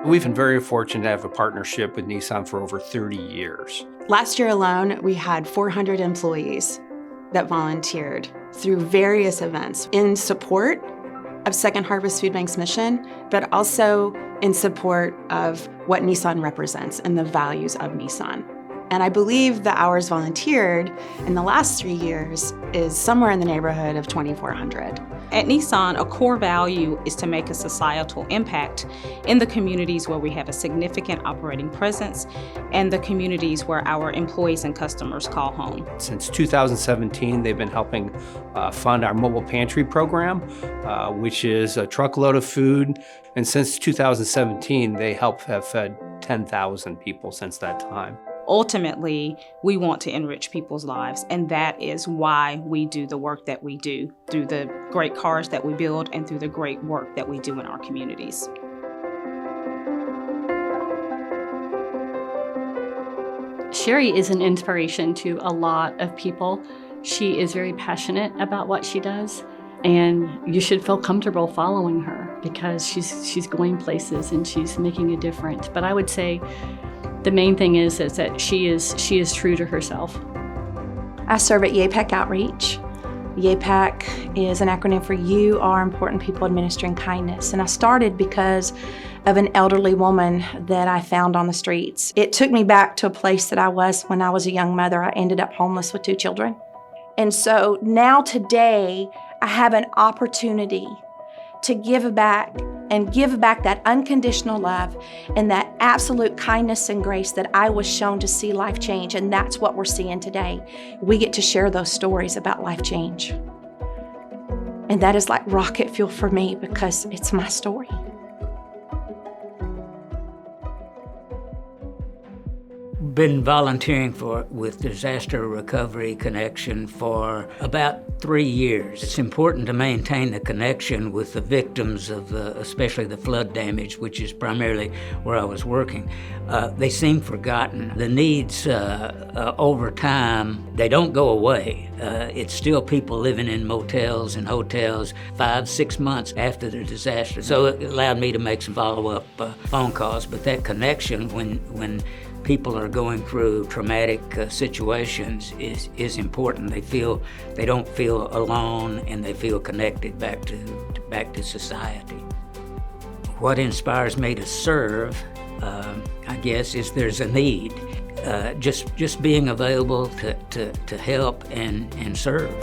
We've been very fortunate to have a partnership with Nissan for over 30 years. Last year alone, we had 400 employees that volunteered through various events in support of Second Harvest Food Bank's mission, but also in support of what Nissan represents and the values of Nissan. And I believe the hours volunteered in the last 3 years is somewhere in the neighborhood of 2,400. At Nissan, a core value is to make a societal impact in the communities where we have a significant operating presence and the communities where our employees and customers call home. Since 2017, they've been helping fund our mobile pantry program, which is a truckload of food. And since 2017, they have fed 10,000 people since that time. Ultimately, we want to enrich people's lives, and that is why we do the work that we do, through the great cars that we build and through the great work that we do in our communities. Sherry is an inspiration to a lot of people. She is very passionate about what she does, and you should feel comfortable following her because she's going places and she's making a difference. But I would say the main thing is that she is true to herself. I serve at YAPAC Outreach. YAPAC is an acronym for You Are Important People Administering Kindness. And I started because of an elderly woman that I found on the streets. It took me back to a place that I was when I was a young mother. I ended up homeless with 2 children. And so now today, I have an opportunity to give back that unconditional love and that absolute kindness and grace that I was shown to see life change. And that's what we're seeing today. We get to share those stories about life change. And that is like rocket fuel for me because it's my story. Been volunteering with Disaster Recovery Connection for about 3 years. It's important to maintain the connection with the victims of especially the flood damage, which is primarily where I was working. They seem forgotten. The needs over time, they don't go away. It's still people living in motels and hotels 5-6 months after the disaster. So it allowed me to make some follow-up phone calls, but that connection when people are going through traumatic situations is important. They don't feel alone, and they feel connected back to society. What inspires me to serve, I guess, is there's a need. Just being available to help and serve.